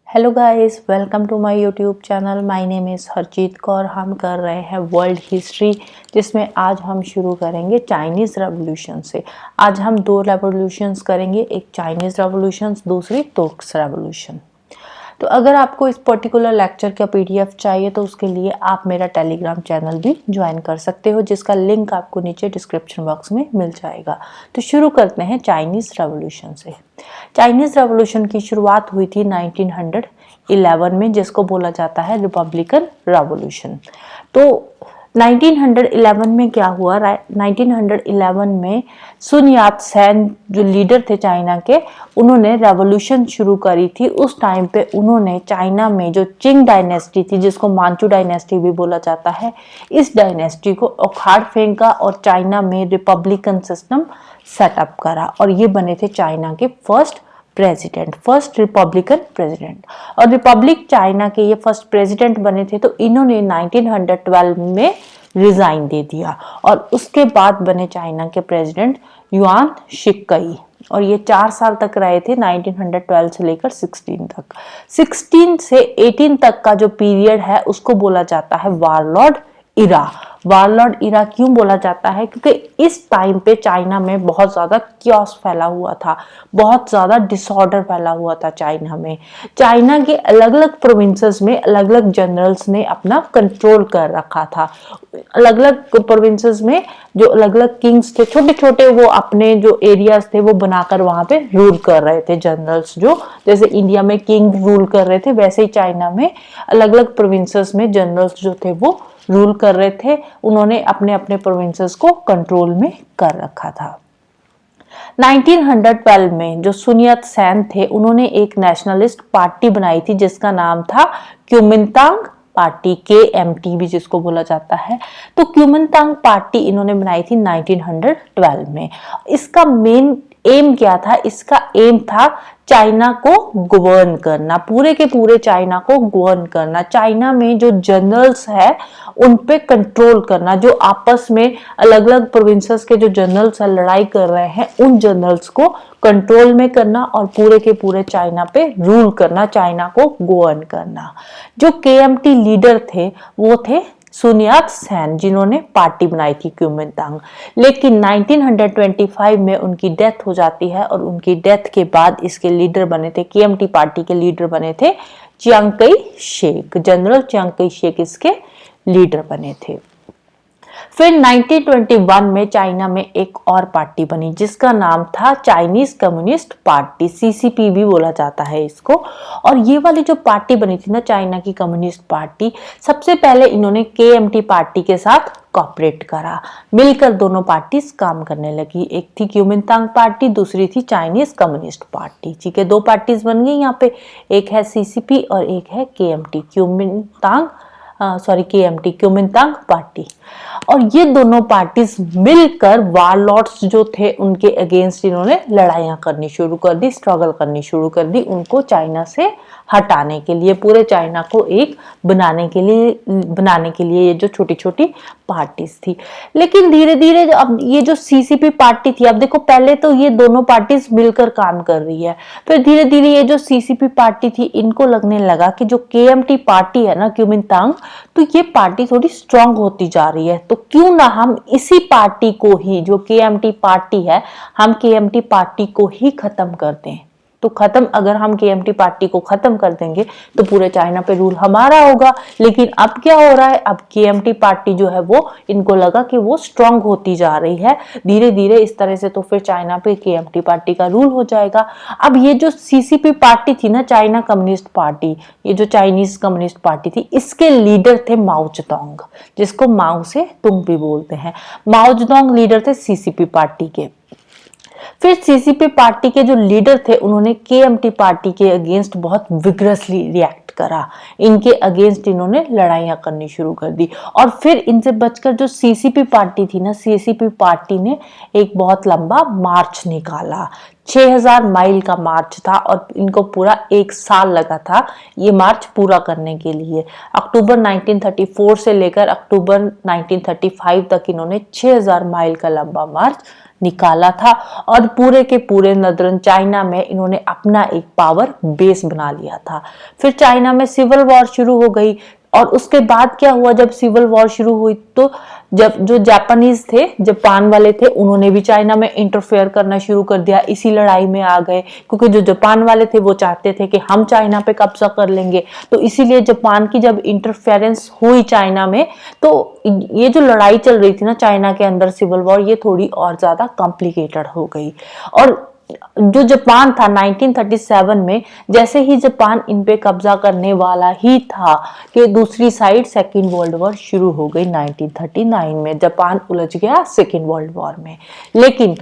Hello guys, welcome to my YouTube channel. My name is Harjeet Kaur. हम कर रहे हैं वर्ल्ड हिस्ट्री, जिसमें आज हम शुरू करेंगे चाइनीज़ रेवोल्यूशन से। आज हम दो रेवोल्यूशंस करेंगे, एक चाइनीज़ रेवोल्यूशन, दूसरी तुर्क्स रेवोल्यूशन। तो अगर आपको इस पर्टिकुलर लेक्चर का पीडीएफ चाहिए तो उसके लिए आप मेरा टेलीग्राम चैनल भी ज्वाइन कर सकते हो, जिसका लिंक आपको नीचे डिस्क्रिप्शन बॉक्स में मिल जाएगा। तो शुरू करते हैं चाइनीज़ रेवोल्यूशन से। चाइनीज़ रेवोल्यूशन की शुरुआत हुई थी 1911 में, जिसको बोला जाता है रिपब्लिकन रेवोल्यूशन। तो 1911 में क्या हुआ? 1911 में सुन यात सेन जो लीडर थे चाइना के, उन्होंने रेवोल्यूशन शुरू करी थी। उस टाइम पे उन्होंने चाइना में जो चिंग डायनेस्टी थी, जिसको मांचू डायनेस्टी भी बोला जाता है, इस डायनेस्टी को उखाड़ फेंका और चाइना में रिपब्लिकन सिस्टम सेटअप करा। और ये बने थे चाइना के फर्स्ट रिपब्लिकन प्रेसिडेंट। और रिपब्लिक चाइना के ये फर्स्ट प्रेसिडेंट बने थे, तो इन्होंने 1912 में रिजाइन दे दिया और उसके बाद बने चाइना के प्रेसिडेंट युआन शिक्कई। और ये 4 साल तक रहे थे, 1912 से लेकर 16 तक। 16 से 18 तक का जो पीरियड है उसको बोला जाता है वारलॉर्ड इरा। वारलॉर्ड इरा क्यों बोला जाता है? क्योंकि इस टाइम पे चाइना में बहुत ज्यादा क्योस फैला हुआ था, बहुत ज्यादा डिसऑर्डर फैला हुआ था चाइना में। चाइना के अलग अलग प्रोविंसेस में अलग अलग जनरल्स ने अपना कंट्रोल कर रखा था। अलग अलग प्रोविंसेस में जो अलग अलग किंग्स थे, छोटे छोटे, वो अपने जो एरियाज थे वो बनाकर वहां पे रूल कर रहे थे जनरल्स। जो जैसे इंडिया में किंग रूल कर रहे थे, वैसे ही चाइना में अलग अलग प्रोविंसेस में जनरल्स जो थे वो रूल कर रहे थे। उन्होंने अपने अपने प्रोविंसेस को कंट्रोल में कर रखा था। 1912 में जो सुन यात सेन थे, उन्होंने एक नेशनलिस्ट पार्टी बनाई थी जिसका नाम था क्यूमिनतांग पार्टी, KMT भी जिसको बोला जाता है। तो क्यूमिनतांग पार्टी इन्होंने बनाई थी 1912 में। इसका मेन एम क्या था? इसका एम था चाइना को गवर्न करना, पूरे के पूरे चाइना को गवर्न करना। चाइना में जो जनरल्स है उन पे कंट्रोल करना, जो आपस में अलग अलग प्रोविंसेस के जो जनरल्स है लड़ाई कर रहे हैं, उन जनरल्स को कंट्रोल में करना और पूरे के पूरे चाइना पे रूल करना, चाइना को गवर्न करना। जो KMT लीडर थे वो थे सुन यात सेन, जिन्होंने पार्टी बनाई थी क्यूमिनतांग। लेकिन 1925 में उनकी डेथ हो जाती है और उनकी डेथ के बाद इसके लीडर बने थे, KMT पार्टी के लीडर बने थे चियांग कई शेक। जनरल चियांग कई शेक इसके लीडर बने थे। फिर 1921 में चाइना में एक और पार्टी बनी जिसका नाम था चाइनीज कम्युनिस्ट पार्टी, CCP भी बोला जाता है इसको। और ये वाली जो पार्टी बनी थी ना, चाइना की कम्युनिस्ट पार्टी, सबसे पहले इन्होंने KMT पार्टी के साथ कॉपरेट करा। मिलकर दोनों पार्टीज काम करने लगी। एक थी क्यूमिनतांग पार्टी, दूसरी थी चाइनीज कम्युनिस्ट पार्टी। ठीक है, दो पार्टीज बन गई यहाँ पे, एक है CCP और एक है KMT, KMT क्यूमिनतांग पार्टी। और ये दोनों पार्टीज मिलकर वारलॉर्ड्स जो थे उनके अगेंस्ट इन्होंने लड़ाइयां करनी शुरू कर दी, स्ट्रगल करनी शुरू कर दी, उनको चाइना से हटाने के लिए, पूरे चाइना को एक बनाने के लिए ये जो छोटी छोटी पार्टीज थी। लेकिन धीरे धीरे अब ये जो CCP पार्टी थी, अब देखो पहले तो ये दोनों पार्टीज मिलकर काम कर रही है, फिर धीरे धीरे ये जो CCP पार्टी थी, इनको लगने लगा कि जो KMT पार्टी है ना, क्यूमिनतांग, तो ये पार्टी थोड़ी स्ट्रांग होती जा रही है, तो क्यों ना हम इसी पार्टी को ही, जो KMT पार्टी है, हम KMT पार्टी को ही खत्म कर दें। तो खत्म, अगर हम KMT पार्टी को खत्म कर देंगे तो पूरे चाइना पे रूल हमारा होगा। लेकिन अब क्या हो रहा है? अब KMT पार्टी जो है वो, इनको लगा कि वो स्ट्रांग होती जा रही है धीरे धीरे इस तरह से, तो फिर चाइना पे KMT पार्टी का रूल हो जाएगा। अब ये जो CCP पार्टी थी ना, चाइना कम्युनिस्ट पार्टी, ये जो चाइनीज कम्युनिस्ट पार्टी थी, इसके लीडर थे माओ जेडोंग, जिसको माओ से तुंग भी बोलते हैं। माओ जेडोंग लीडर थे CCP पार्टी के। फिर CCP पार्टी के जो लीडर थे उन्होंने KMT पार्टी के अगेंस्ट बहुत विग्रसली रिएक्ट करा, इनके अगेंस्ट इन्होंने लड़ाइयां करनी शुरू कर दी। और फिर इनसे बचकर जो CCP पार्टी थी ना, CCP पार्टी ने एक बहुत लंबा मार्च निकाला, 6000 माइल का मार्च था और इनको पूरा 1 साल लगा था ये मार्च पूरा करने के लिए। अक्टूबर 1934 से लेकर अक्टूबर 1935 तक इन्होंने 6000 माइल का लंबा मार्च निकाला था और पूरे के पूरे नदरन चाइना में इन्होंने अपना एक पावर बेस बना लिया था। फिर चाइना में सिविल वॉर शुरू हो गई और उसके बाद क्या हुआ, जब सिविल वॉर शुरू हुई तो जब जो जापानीज थे, जापान वाले थे, उन्होंने भी चाइना में इंटरफेयर करना शुरू कर दिया, इसी लड़ाई में आ गए, क्योंकि जो जापान वाले थे वो चाहते थे कि हम चाइना पे कब्जा कर लेंगे। तो इसीलिए जापान की जब इंटरफेरेंस हुई चाइना में, तो ये जो लड़ाई चल रही थी ना चाइना के अंदर, सिविल वॉर, ये थोड़ी और ज्यादा कॉम्प्लिकेटेड हो गई। और जो जापान था 1937 में, जैसे ही जापान इन पे कब्जा करने वाला ही था कि दूसरी साइड सेकेंड वर्ल्ड वॉर शुरू हो गई। 1939 में जापान उलझ गया सेकेंड वर्ल्ड वॉर में। लेकिन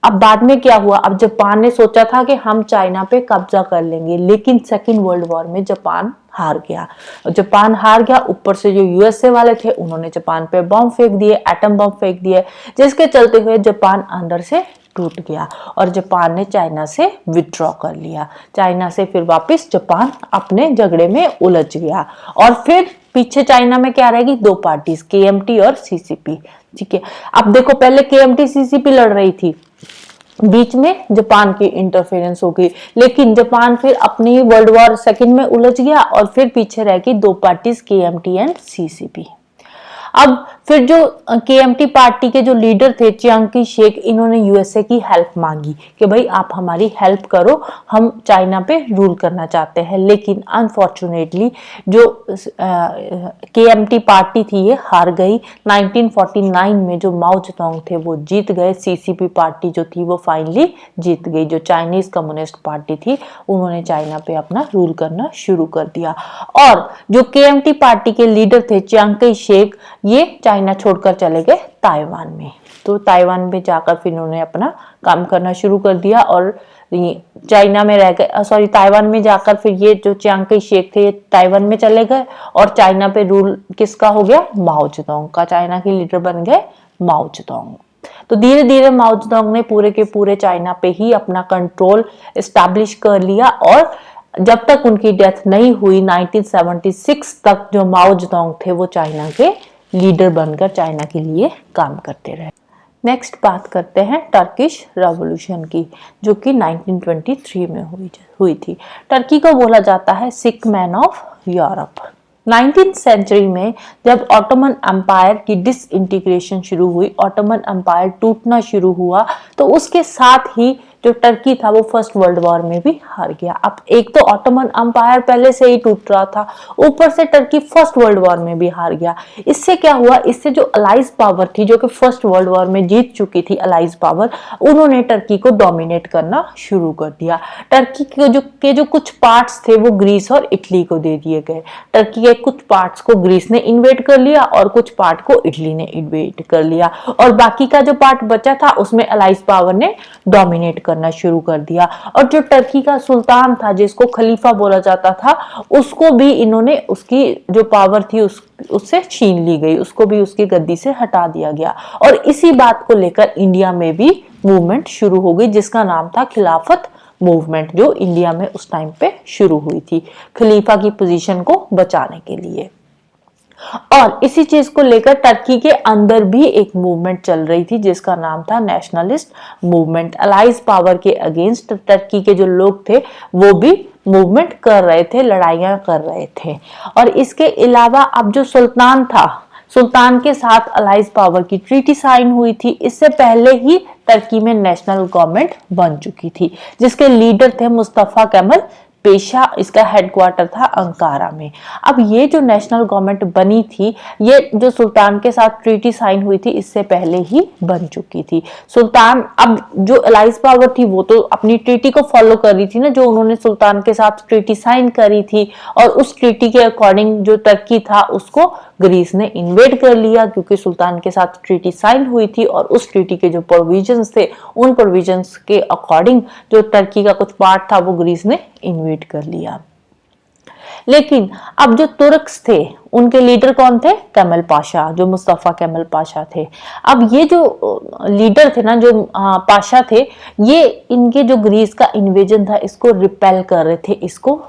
अब बाद में क्या हुआ, अब जापान ने सोचा था कि हम चाइना पे कब्जा कर लेंगे, लेकिन सेकेंड वर्ल्ड वॉर में जापान हार गया। जापान हार गया, ऊपर से जो यूएसए वाले थे उन्होंने जापान पे बम फेंक दिए, एटम बम फेंक दिए, जिसके चलते हुए जापान अंदर से टूट गया और जापान ने चाइना से विथड्रॉ कर लिया। चाइना से फिर वापस जापान अपने झगड़े में उलझ गया और फिर पीछे चाइना में क्या रहेगी, दो पार्टीज, केएमटी और सीसीपी। ठीक है, अब देखो पहले केएमटी सीसीपी लड़ रही थी, बीच में जापान की इंटरफेरेंस हो गई, लेकिन जापान फिर अपनी वर्ल्ड वॉर सेकेंड में उलझ गया और फिर पीछे रह गई दो पार्टीज, केएमटी एंड सीसीपी। अब फिर जो केएमटी पार्टी के जो लीडर थे चियांग की शेख, इन्होंने यूएसए की हेल्प मांगी कि भाई आप हमारी हेल्प करो, हम चाइना पे रूल करना चाहते हैं। लेकिन अनफॉर्चुनेटली जो केएमटी पार्टी थी ये हार गई। 1949 में जो माओ जेडोंग थे वो जीत गए, सीसीपी पार्टी जो थी वो फाइनली जीत गई। जो चाइनीज कम्युनिस्ट पार्टी थी उन्होंने चाइना पे अपना रूल करना शुरू कर दिया। और जो केएमटी पार्टी के लीडर थे चियांग की शेख, ये चाइना छोड़कर चले गए ताइवान में। तो ताइवान में जाकर फिर इन्होंने अपना काम करना शुरू कर दिया और चाइना में रह गए, सॉरी ताइवान में जाकर फिर ये जो चियांग की शेख थे ये ताइवान में चले गए और चाइना पे रूल किसका हो गया, माओ जेडोंग का। चाइना के लीडर बन गए माओ जेडोंग। तो धीरे धीरे माओ जेडोंग ने पूरे के पूरे चाइना पे ही अपना कंट्रोल एस्टैब्लिश कर लिया और जब तक उनकी डेथ नहीं हुई 1976 तक जो माओ जेडोंग थे वो चाइना के लीडर बनकर चाइना के लिए काम करते रहे। नेक्स्ट बात करते हैं टर्किश रेवोल्यूशन की, जो कि 1923 में हुई थी। टर्की को बोला जाता है sick man of Europe. 19th century में जब ऑटोमन एम्पायर की डिसइंटीग्रेशन शुरू हुई, ऑटोमन एम्पायर टूटना शुरू हुआ, तो उसके साथ ही जो टर्की था वो फर्स्ट वर्ल्ड वॉर में भी हार गया। अब एक तो ऑटोमन एम्पायर पहले से ही टूट रहा था, ऊपर से टर्की फर्स्ट वर्ल्ड वॉर में भी हार गया। इससे क्या हुआ, इससे जो अलाइज पावर थी जो कि फर्स्ट वर्ल्ड वॉर में जीत चुकी थी, अलाइज पावर, उन्होंने टर्की को डोमिनेट करना शुरू कर दिया। टर्की के जो कुछ पार्ट्स थे वो ग्रीस और इटली को दे दिए गए। टर्की के कुछ पार्ट्स को ग्रीस ने इन्वेड कर लिया और कुछ पार्ट को इटली ने इन्वेड कर लिया और बाकी का जो पार्ट बचा था उसमें अलाइज पावर ने डोमिनेट करना शुरू कर दिया। और जो टर्की का सुल्तान था जिसको खलीफा बोला जाता था, उसको भी इन्होंने, उसकी जो पावर थी उससे छीन ली गई, उसको भी उसकी गद्दी से हटा दिया गया। और इसी बात को लेकर इंडिया में भी मूवमेंट शुरू हो गई जिसका नाम था खिलाफत मूवमेंट, जो इंडिया में उस टाइम पे शुरू हुई थी खलीफा की पोजीशन को बचाने के लिए। और इसी चीज को लेकर टर्की के अंदर भी एक मूवमेंट चल रही थी जिसका नाम था नेशनलिस्ट मूवमेंट। अलाइज पावर के अगेंस्ट टर्की के जो लोग थे वो भी मूवमेंट कर रहे थे, लड़ाइयां कर रहे थे। और इसके अलावा अब जो सुल्तान था, सुल्तान के साथ अलाइज पावर की ट्रीटी साइन हुई थी। इससे पहले ही टर्की में नेशनल गवर्नमेंट बन चुकी थी जिसके लीडर थे मुस्तफा केमल पेशा। इसका हेडक्वार्टर था अंकारा में। अब ये जो नेशनल गवर्नमेंट बनी थी, ये जो सुल्तान के साथ ट्रीटी साइन हुई थी इससे पहले ही बन चुकी थी। सुल्तान, अब जो अलाइज पावर थी वो तो अपनी ट्रीटी को फॉलो कर रही थी ना, जो उन्होंने सुल्तान के साथ ट्रीटी साइन करी थी, और उस ट्रीटी के अकॉर्डिंग जो टर्की था उसको ग्रीस ने इन्वेड कर लिया क्योंकि सुल्तान के साथ ट्रीटी साइन हुई थी और उस ट्रीटी के जो प्रोविजंस थे उन प्रोविजंस के अकॉर्डिंग जो टर्की का कुछ पार्ट था वो ग्रीस ने इन्वेड कर लिया। लेकिन अब जो तुर्क्स थे उनके लीडर कौन थे, केमल पाशा, जो मुस्तफा केमल पाशा थे। अब ये जो लीडर थे ना, जो पाशा थे, ये इनके जो ग्रीस का इन्वेजन था इसको रिपेल कर रहे थे, इसको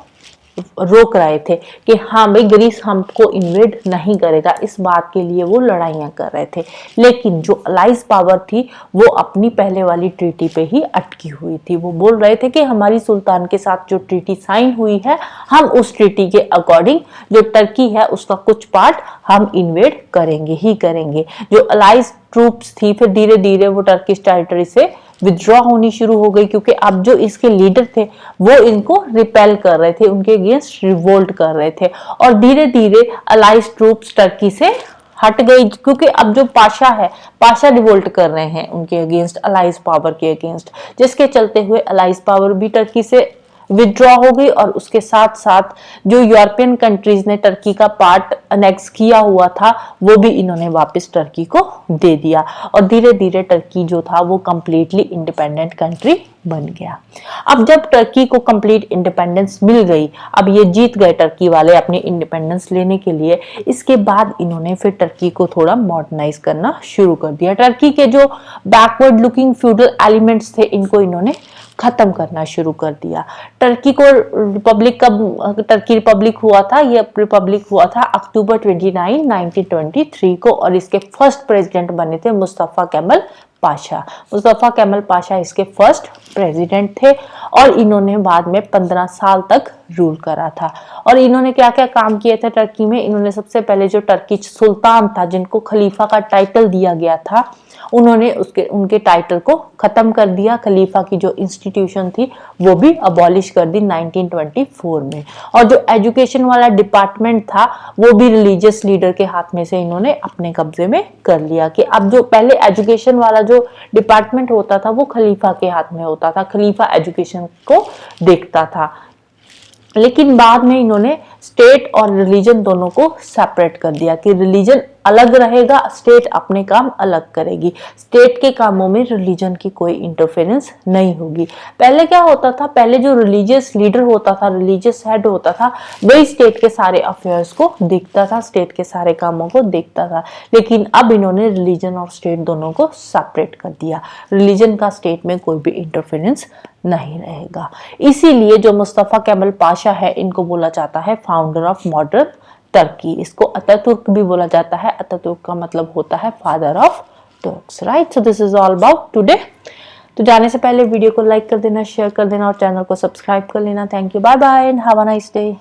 रोक रहे थे कि हाँ भाई ग्रीस हमको इन्वेड नहीं करेगा, इस बात के लिए वो लड़ाइयाँ कर रहे थे। लेकिन जो अलाइज पावर थी वो अपनी पहले वाली ट्रीटी पे ही अटकी हुई थी। वो बोल रहे थे कि हमारी सुल्तान के साथ जो ट्रीटी साइन हुई है, हम उस ट्रीटी के अकॉर्डिंग जो टर्की है उसका कुछ पार्ट हम इन्वेड करेंगे ही करेंगे। जो अलाइज ट्रूप्स थी फिर धीरे धीरे वो टर्किश टेरिटरी से विथड्रॉ होनी शुरू हो गई, क्योंकि अब जो इसके लीडर थे वो इनको रिपेल कर रहे थे, उनके अगेंस्ट रिवोल्ट कर रहे थे। और धीरे धीरे अलाइज ट्रूप्स टर्की से हट गई, क्योंकि अब जो पाशा है, पाशा रिवोल्ट कर रहे हैं उनके अगेंस्ट, अलाइज पावर के अगेंस्ट, जिसके चलते हुए अलाइज पावर भी टर्की से विथड्रॉ हो गई। और उसके साथ साथ जो यूरोपियन कंट्रीज ने टर्की का पार्ट अनेक्स किया हुआ था वो भी इन्होंने वापस टर्की को दे दिया। और धीरे धीरे टर्की जो था वो कंप्लीटली इंडिपेंडेंट कंट्री बन गया। अब जब टर्की को कंप्लीट इंडिपेंडेंस मिल गई, अब ये जीत गए टर्की वाले अपनी इंडिपेंडेंस लेने के लिए, इसके बाद इन्होंने फिर टर्की को थोड़ा मॉडर्नाइज करना शुरू कर दिया। टर्की के जो बैकवर्ड लुकिंग फ्यूडल एलिमेंट्स थे इनको इन्होंने खत्म करना शुरू कर दिया। टर्की को रिपब्लिक कब टर्की रिपब्लिक हुआ था, ये रिपब्लिक हुआ था अक्टूबर 29, 1923 को, और इसके फर्स्ट प्रेसिडेंट बने थे मुस्तफा केमल पाशा। मुस्तफा केमल पाशा इसके फर्स्ट प्रेसिडेंट थे और इन्होंने बाद में 15 साल तक रूल करा था। और इन्होंने क्या क्या काम किए थे टर्की में, इन्होंने सबसे पहले जो टर्की सुल्तान था जिनको खलीफा का टाइटल दिया गया था, उन्होंने उनके टाइटल को खत्म कर दिया। खलीफा की जो इंस्टीट्यूशन थी वो भी अबॉलिश कर दी 1924 में। और जो एजुकेशन वाला डिपार्टमेंट था वो भी रिलीजियस लीडर के हाथ में से इन्होंने अपने कब्जे में कर लिया, कि अब जो पहले एजुकेशन वाला जो डिपार्टमेंट होता था वो खलीफा के हाथ में होता था, खलीफा एजुकेशन को देखता था। लेकिन बाद में इन्होंने स्टेट और रिलीजन दोनों को सेपरेट कर दिया, कि रिलीजन अलग रहेगा, स्टेट अपने काम अलग करेगी, स्टेट के कामों में रिलीजन की कोई इंटरफेरेंस नहीं होगी। पहले क्या होता था, पहले जो रिलीजियस लीडर होता था, रिलीजियस हेड होता था, वही स्टेट के सारे अफेयर्स को देखता था, स्टेट के सारे कामों को देखता था। लेकिन अब इन्होंने रिलीजन और स्टेट दोनों को सेपरेट कर दिया, रिलीजन का स्टेट में कोई भी इंटरफेरेंस नहीं रहेगा। इसीलिए जो मुस्तफा केमल पाशा है इनको बोला जाता है फाउंडर ऑफ मॉडर्न टर्की। इसको अतातुर्क भी बोला जाता है, अतातुर्क का मतलब होता है father of Turks, right. So this is all about today. तो जाने से पहले वीडियो को लाइक कर देना, शेयर कर देना और चैनल को सब्सक्राइब कर लेना। Thank you, bye bye and have a nice day.